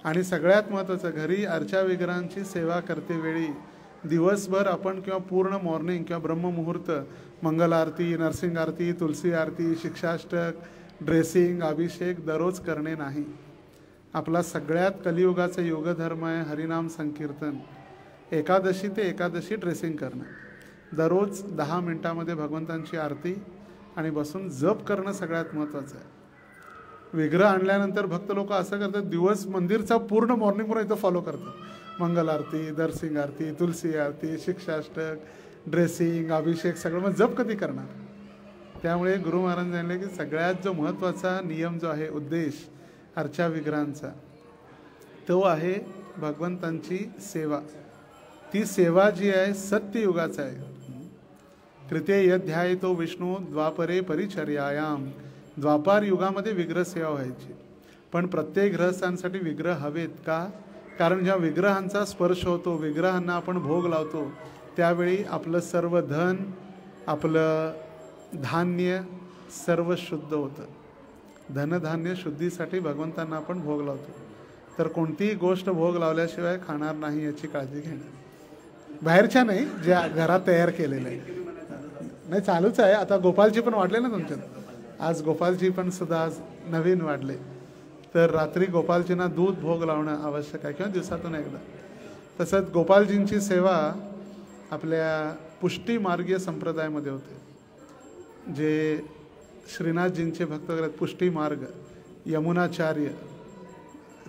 आणि सगळ्यात महत्त्वाचं, घरी अर्चा विग्रहांची सेवा करते वेळी दिवसभर आपण किंवा पूर्ण मॉर्निंग किंवा ब्रह्ममुहूर्त मंगल आरती, नरसिंग आरती, तुलसी आरती, शिक्षाष्टक, ड्रेसिंग, अभिषेक दररोज करणे नाही. आपला सगळ्यात कलियुगाचा योगधर्म आहे हरिनाम संकीर्तन. एकादशी ते एकादशी ड्रेसिंग करणं, दररोज 10 मिनिटामध्ये भगवंतांची आरती आणि बसून जप करणं सगळ्यात महत्त्वाचं आहे. विग्रह आणल्यानंतर भक्त लोक असं करतात, दिवस मंदिरचा पूर्ण मॉर्निंग पण इथं फॉलो करतात. मंगल आरती, दरसिंग आरती, तुलसी आरती, शिक्षाष्टक, ड्रेसिंग, अभिषेक सगळं, मग जप कधी करणार? त्यामुळे गुरु महाराज सांगितले की सगळ्यात जो महत्त्वाचा नियम जो आहे, उद्देश अर्चा विग्रहांचा, तो आहे भगवंतांची सेवा. ती सेवा जी आहे सत्ययुगाचा आहे. तृतीय अध्याय तो विष्णू द्वापरे परिचर्यायाम. द्वापार युगामध्ये विग्रह सेवा व्हायची, पण प्रत्येक गृहस्थांसाठी विग्रह हवेत का? कारण जेव्हा विग्रहांचा स्पर्श होतो, विग्रहांना आपण भोग लावतो, त्यावेळी आपलं सर्व धन, आपलं धान्य सर्व शुद्ध होतं. धनधान्य शुद्धीसाठी भगवंतांना आपण भोग लावतो. तर कोणतीही गोष्ट भोग लावल्याशिवाय खाणार नाही याची काळजी घेणं. बाहेरच्या नाही, ज्या घरात तयार केलेल्या आहे. नाही चालूच आहे. आता गोपालजी पण वाढले ना तुमच्यात. आज गोपालजी पण सुद्धा आज नवीन वाढले. तर रात्री गोपालजींना दूध भोग लावणं आवश्यक आहे किंवा दिवसातून एकदा. तसंच गोपालजींची सेवा आपल्या पुष्टी मार्गीय संप्रदायामध्ये होते. जे श्रीनाथजींचे भक्त करत पुष्टी मार्ग, यमुनाचार्य,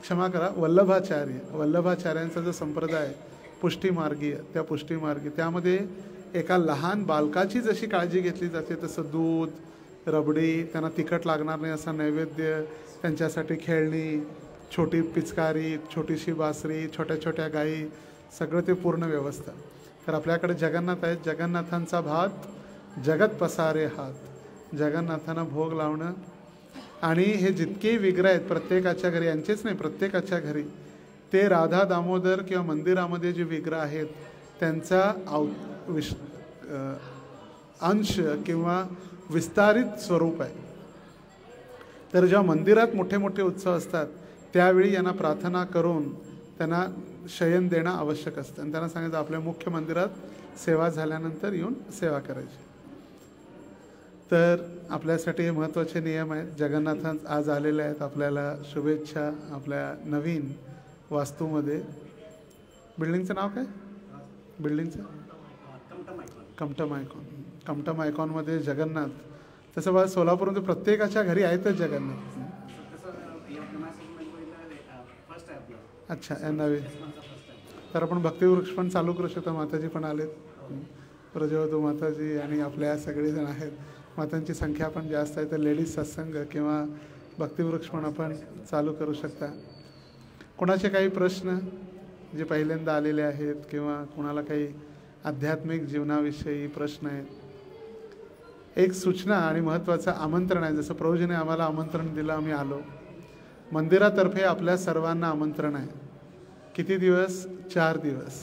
क्षमा करा वल्लभाचार्यांचा जो संप्रदाय पुष्टी मार्गीय, त्या पुष्टी मार्गी त्यामध्ये एका लहान बालकाची जशी काळजी घेतली जाते तसं दूध, रबडी, त्यांना तिखट लागणार नाही असा नैवेद्य, त्यांच्यासाठी खेळणी, छोटी पिचकारी, छोटीशी बासरी, छोट्या छोट्या गायी, सगळं ते पूर्ण व्यवस्था. तर आपल्याकडे जगन्नाथ आहेत. जगन्नाथांचा भात जगत पसारे हात. जगन्नाथांना भोग लावणं. आणि हे जितके विग्रह आहेत प्रत्येकाच्या घरी, यांचेच नाही प्रत्येकाच्या घरी, ते राधा दामोदर किंवा मंदिरामध्ये जे विग्रह आहेत त्यांचा अंश किंवा विस्तारित स्वरूप आहे. तर जेव्हा मंदिरात मोठे मोठे उत्सव असतात त्यावेळी यांना प्रार्थना करून त्यांना शयन देणं आवश्यक असतं. आणि त्यांना सांगायचं आपल्या मुख्य मंदिरात सेवा झाल्यानंतर येऊन सेवा करायची. तर आपल्यासाठी हे महत्त्वाचे नियम आहेत. जगन्नाथ आज आलेले आहेत. आपल्याला शुभेच्छा. आपल्या नवीन वास्तूमध्ये बिल्डिंगचं नाव काय? बिल्डिंगचं कमटम आयकॉनमध्ये जगन्नाथ. तसं बघा सोलापूरमध्ये प्रत्येकाच्या घरी आहेतच जगन्नाथ. अच्छा, या नवीन. तर आपण भक्तिवृक्ष पण चालू करू शकतो. माताजी पण आलेत, प्रजवधू माताजी आणि आपल्या सगळेजण आहेत. मातांची संख्या पण जास्त आहे. तर लेडीज सत्संग किंवा भक्तिवृक्ष पण आपण चालू करू शकता. कोणाचे काही प्रश्न जे पहिल्यांदा आलेले आहेत किंवा कोणाला काही आध्यात्मिक जीवनाविषयी प्रश्न आहेत. एक सूचना आणि महत्त्वाचं आमंत्रण आहे. जसं प्रभूजीने आम्हाला आमंत्रण दिलं, आम्ही आलो. मंदिरातर्फे आपल्या सर्वांना आमंत्रण आहे. किती दिवस? 4 दिवस.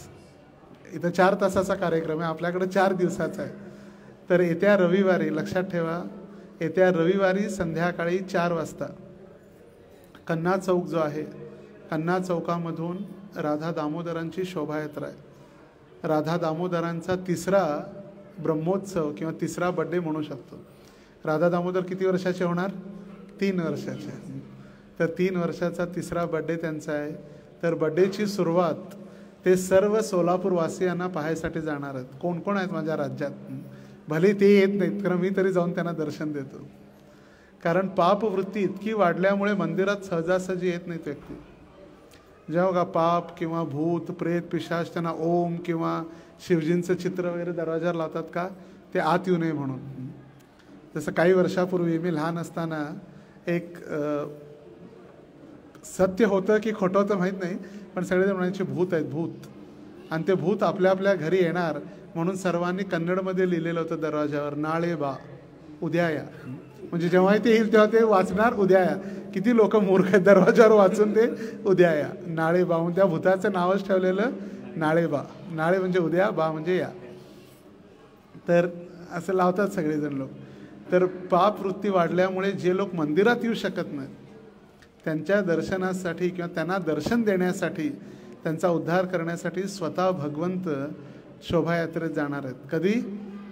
इथं 4 तासाचा कार्यक्रम आहे, आपल्याकडे 4 दिवसाचा आहे. तर येत्या रविवारी, लक्षात ठेवा, येत्या रविवारी संध्याकाळी 4 वाजता कन्ना चौक जो आहे, कन्ना चौकामधून राधा दामोदरांची शोभायात्रा आहे. राधा दामोदरांचा 3रा ब्रह्मोत्सव किंवा 3रा बड्डे म्हणू शकतो. राधा दामोदर किती वर्षाचे होणार? 3 वर्षाचे. तर 3 वर्षाचा 3रा बड्डे त्यांचा आहे. तर बड्डेची सुरुवात ते सर्व सोलापूरवासियांना पाहायसाठी जाणार आहेत. कोण कोण आहेत माझ्या राज्यात? भले ते येत नाहीत, कारण मी तरी जाऊन त्यांना दर्शन देतो. कारण पापवृत्ती इतकी वाढल्यामुळे मंदिरात सहजासहजी येत नाहीत व्यक्ती. जेव्हा का पाप किंवा भूत प्रेत पिशाच त्यांना ओम किंवा शिवजींचं चित्र वगैरे दरवाजावर लावतात का? ते आत येऊ नये म्हणून. जसं काही वर्षापूर्वी मी लहान असताना एक सत्य होतं की खोटं होतं माहीत नाही, पण सगळेजण म्हणायचे भूत आहेत भूत. आणि ते भूत आपल्या आपल्या घरी येणार म्हणून सर्वांनी कन्नडमध्ये लिहिलेलं होतं दरवाजावर, नाळे बा उद्या या. म्हणजे जेव्हा ते येईल तेव्हा ते वाचणार उद्या या. किती लोक मूर्ख आहेत, दरवाजावर वाचून ते उद्या या, नाळे बा. त्या भूताचं नावच ठेवलेलं नाळे बा. नाळे म्हणजे उद्या, बा म्हणजे या. तर असं लावतात सगळेजण लोक. तर पाप वृत्ती वाढल्यामुळे जे लोक मंदिरात येऊ शकत नाहीत त्यांच्या दर्शनासाठी किंवा त्यांना दर्शन देण्यासाठी, त्यांचा उद्धार करण्यासाठी स्वतः भगवंत शोभायात्रेत जाणार आहेत. कधी?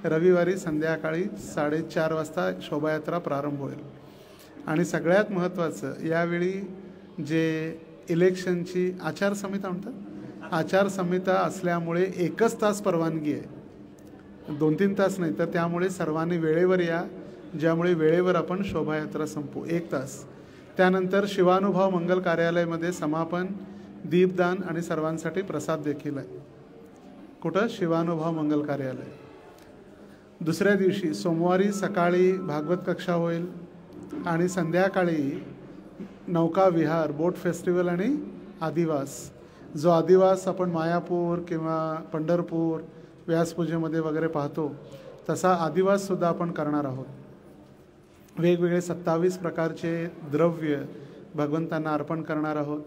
रविवारी संध्याकाळी 4:30 वाजता शोभायात्रा प्रारंभ होईल. आणि सगळ्यात महत्त्वाचं, यावेळी जे इलेक्शनची आचारसंहिता म्हणतात, आचारसंहिता असल्यामुळे 1च तास परवानगी आहे, 2-3 तास नाही. तर त्यामुळे सर्वांनी वेळेवर या, ज्यामुळे वेळेवर आपण शोभायात्रा संपू. 1 तास. त्यानंतर शिवानुभाव मंगल कार्यालयामध्ये समापन, दीपदान आणि सर्वांसाठी प्रसाद देखील आहे. कुठं? शिवानुभाव मंगल कार्यालय. दुसऱ्या दिवशी सोमवारी सकाळी भागवत कक्षा होईल आणि संध्याकाळी नौका विहार, बोट फेस्टिवल आणि आदिवास. जो आदिवास आपण मायापूर किंवा पंढरपूर व्यासपूजेमध्ये वगैरे पाहतो तसा आदिवाससुद्धा आपण करणार आहोत. वेगवेगळे 27 प्रकारचे द्रव्य भगवंतांना अर्पण करणार आहोत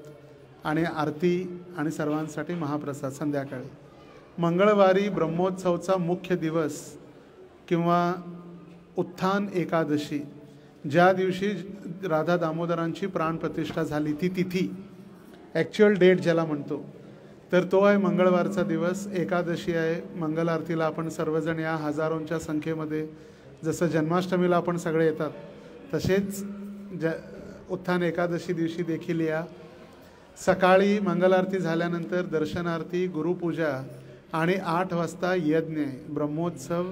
आणि आरती आणि सर्वांसाठी महाप्रसाद संध्याकाळी. मंगळवारी ब्रह्मोत्सवचा मुख्य दिवस किंवा उत्थान एकादशी, ज्या दिवशी राधा दामोदरांची प्राणप्रतिष्ठा झाली ती तिथी, ॲक्च्युअल डेट ज्याला म्हणतो, तर तो आहे मंगळवारचा दिवस, एकादशी आहे. मंगल आरतीला आपण सर्वजण या, हजारोंच्या संख्येमध्ये. जसं जन्माष्टमीला आपण सगळे येतात, तसेच उत्थान एकादशी दिवशी देखील या. सकाळी मंगल आरती झाल्यानंतर दर्शनार्थी, गुरुपूजा आणि 8 वाजता यज्ञ आहे, ब्रह्मोत्सव,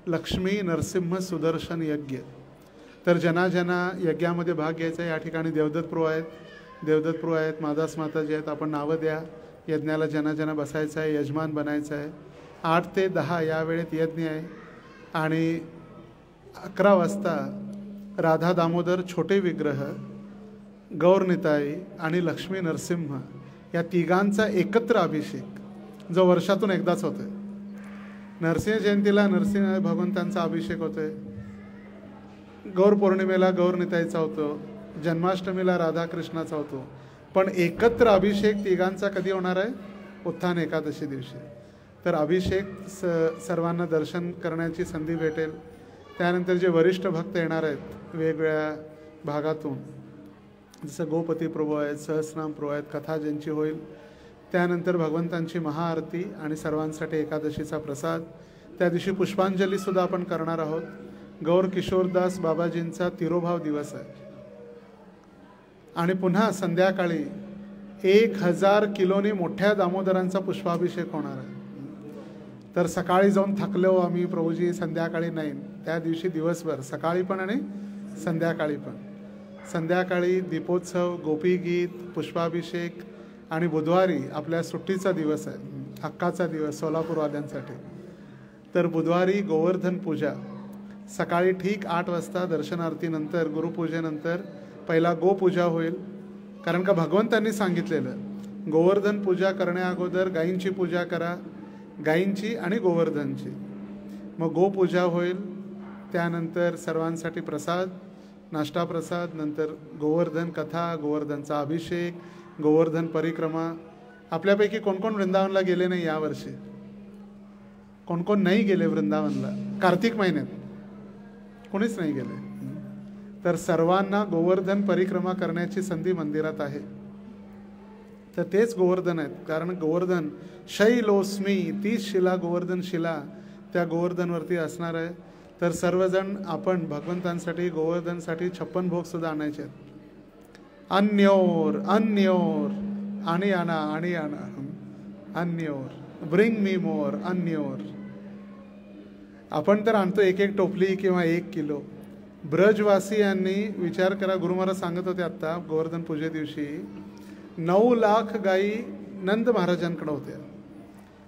लक्ष्मी नरसिंह सुदर्शन यज्ञ. तर जना यज्ञामध्ये भाग घ्यायचा आहे. या ठिकाणी देवदत्त प्रभू आहेत, मादास माताजी आहेत. आपण नावं द्या. यज्ञाला जना बसायचं आहे, यजमान बनायचं आहे. 8 ते 10 या वेळेत यज्ञ आहे. आणि 11 वाजता राधा दामोदर छोटे विग्रह, गौरनिताई आणि लक्ष्मी नरसिंह या तिघांचा एकत्र अभिषेक, जो वर्षातून एकदाच होतोय. नरसिंह जयंतीला नरसिंह भगवंतांचा अभिषेक होतोय, गौर पौर्णिमेला गौरनिताईचा होतो, जन्माष्टमीला राधाकृष्णाचा होतो. पण एकत्र अभिषेक तिघांचा कधी होणार आहे? उत्थान एकादशी दिवशी. तर अभिषेक सर्वांना दर्शन करण्याची संधी भेटेल. त्यानंतर जे वरिष्ठ भक्त येणार आहेत वेगवेगळ्या भागातून, जसं गोपती प्रभू आहेत, सहस्रनाम प्रभू आहेत, कथा ज्यांची होईल. त्यानंतर भगवंतांची महाआरती आणि सर्वांसाठी एकादशीचा प्रसाद. त्या दिवशी पुष्पांजलीसुद्धा आपण करणार आहोत. गौर किशोरदास बाबाजींचा तिरोभाव दिवस आहे. आणि पुन्हा संध्याकाळी 1000 किलोनी मोठ्या दामोदरांचा पुष्पाभिषेक होणार आहे. तर सकाळी जाऊन थकलो आम्ही प्रभूजी, संध्याकाळी नाही. त्या दिवशी दिवसभर, सकाळी पण आणि संध्याकाळी पण. संध्याकाळी दीपोत्सव, गोपीगीत, पुष्पाभिषेक. आणि बुधवारी आपल्या सुट्टीचा दिवस आहे, हक्काचा दिवस सोलापूरवाल्यांसाठी. तर बुधवारी गोवर्धन पूजा. सकाळी ठीक 8 वाजता दर्शनार्थीनंतर, गुरुपूजेनंतर पहिला गोपूजा होईल. कारण का भगवंतांनी सांगितलेलं, गोवर्धन पूजा करण्या अगोदर गायींची पूजा करा, गायींची आणि गोवर्धनची. मग गोपूजा होईल. त्यानंतर सर्वांसाठी प्रसाद, नाश्ता प्रसाद. नंतर गोवर्धन कथा, गोवर्धनचा अभिषेक, गोवर्धन परिक्रमा. आपल्यापैकी कोण कोण वृंदावनला गेले नाही यावर्षी? कोण कोण नाही गेले वृंदावनला कार्तिक महिन्यात? कोणीच नाही गेले. तर सर्वांना गोवर्धन परिक्रमा करण्याची संधी मंदिरात आहे. तर तेच गोवर्धन आहेत. कारण गोवर्धन शैलोस्मी, तीच शिला गोवर्धन शिला त्या गोवर्धनवरती असणार आहे. तर सर्वजण आपण भगवंतांसाठी, गोवर्धनसाठी 56 भोग सुद्धा आणायचे आहेत. अन्योर अन्योर, आणि आणा आणि आणा, अन्योर, ब्रिंग मी मोर, अन्योर. आपण तर आणतो 1-1 टोपली किंवा 1 किलो. ब्रजवासियांनी विचार करा, गुरु महाराज सांगत होते आत्ता गोवर्धन पूजे दिवशी, 9 लाख गायी नंद महाराजांकडे होत्या.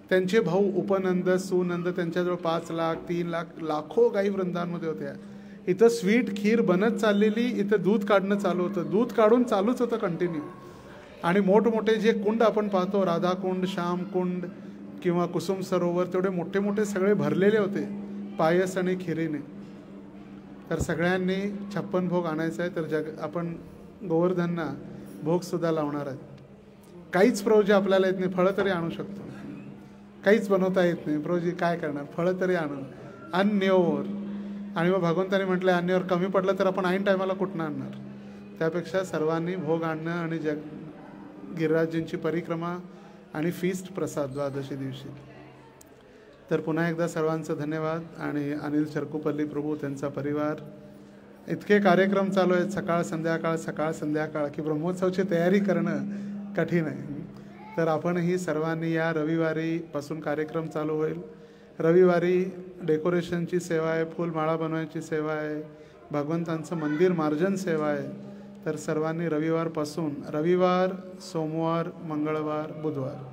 त्यांचे भाऊ उपनंद, सुनंद, त्यांच्याजवळ 5 लाख, 3 लाख, लाखो गायी वृंदावनमध्ये होत्या. इथं स्वीट खीर बनत चाललेली, इथं दूध काढणं चालू होतं, दूध काढून चालूच होतं कंटिन्यू. आणि मोठमोठे जे कुंड आपण पाहतो, राधाकुंड, श्यामकुंड किंवा कुसुम सरोवर, तेवढे मोठे मोठे सगळे भरलेले होते पायस आणि खिरीने. तर सगळ्यांनी 56 भोग आणायचं आहे. तर आपण गोवर्धनना भोगसुद्धा लावणार आहेत. काहीच प्रभूजी आपल्याला येत नाही, फळं तरी आणू शकतो. काहीच बनवता येत नाही प्रभूजी, काय करणार, फळं तरी आणून. अन्योर. आणि मग भगवंताने म्हटलं अन्योर कमी पडलं तर आपण ऐन टायमाला कुठनं आणणार? त्यापेक्षा सर्वांनी भोग आणणं आणि गिरिराजजींची परिक्रमा आणि फीस्ट प्रसाद द्वादशी दिवशी. तर पुन्हा एकदा सर्वांचं धन्यवाद. आणि अनिल चरकुपल्ली प्रभू, त्यांचा परिवार, इतके कार्यक्रम चालू आहेत सकाळ संध्याकाळ की ब्रह्मोत्सवची तयारी करणं कठीण आहे. तर आपणही सर्वांनी या. रविवारी पासून कार्यक्रम चालू होईल. रविवारी डेकोरेशनची सेवा आहे, फुलमाळा बनवायची सेवा आहे, भगवंतांचं मंदिर मार्जन सेवा आहे. तर सर्वांनी रविवारपासून, रविवार, सोमवार, मंगळवार, बुधवार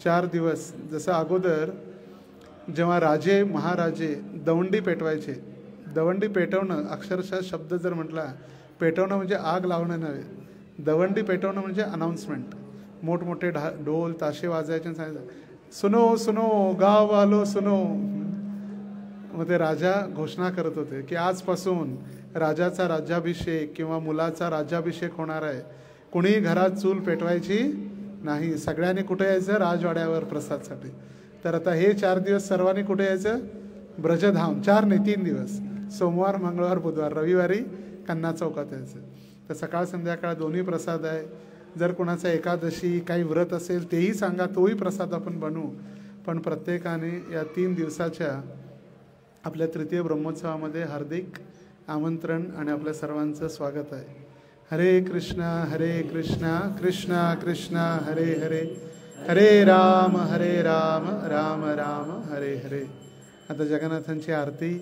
4 दिवस. जसं अगोदर जेव्हा राजे महाराजे दवंडी पेटवायचे, दवंडी पेटवणं अक्षरशः शब्द जर म्हटला, पेटवणं म्हणजे आग लावणं नव्हे, दवंडी पेटवणं म्हणजे अनाउन्समेंट. मोठमोठे ढोल ताशे वाजायचे आणि सांगायचं सुनो सुनो गाव वालो सुनो. मग ते राजा घोषणा करत होते की आजपासून राजाचा राज्याभिषेक किंवा मुलाचा राज्याभिषेक होणार आहे. कुणी घरात चूल पेटवायची नाही, सगळ्यांनी कुठे यायचं? राजवाड्यावर प्रसादसाठी. तर आता हे 4 दिवस सर्वांनी कुठे यायचं? ब्रजधाम. 4 नाही 3 दिवस सोमवार मंगळवार बुधवार, रविवारी कन्ना चौकात यायचं. तर सकाळ संध्याकाळ दोन्ही प्रसाद आहे. जर कोणाचा एकादशी काही व्रत असेल तेही सांगा, तोही प्रसाद आपण बनवू. पण प्रत्येकाने या 3 दिवसाच्या आपल्या तृतीय ब्रह्मोत्सवामध्ये हार्दिक आमंत्रण आणि आपल्या सर्वांचं स्वागत आहे. हरे कृष्णा कृष्णा कृष्णा हरे हरे, हरे राम राम राम हरे हरे. आता जगन्नाथांची आरती,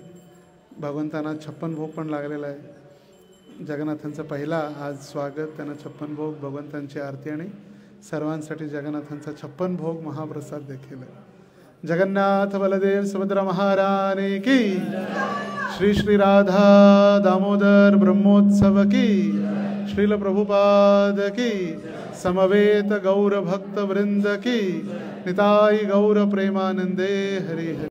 भगवंतांना 56 भोग पण लागलेला आहे. जगन्नाथांचा पहिला आज स्वागत, त्यांना 56 भोग, भगवंतांची आरती आणि सर्वांसाठी जगन्नाथांचा 56 भोग महाप्रसाद देखील आहे. जगन्नाथ बलदेव सुभद्रा महारानी की, श्री श्री राधा दामोदर ब्रह्मोत्सव की, श्रील प्रभुपाद की, समवेत गौर भक्त वृंद की, निताई गौर प्रेमानंदे हरि हरि.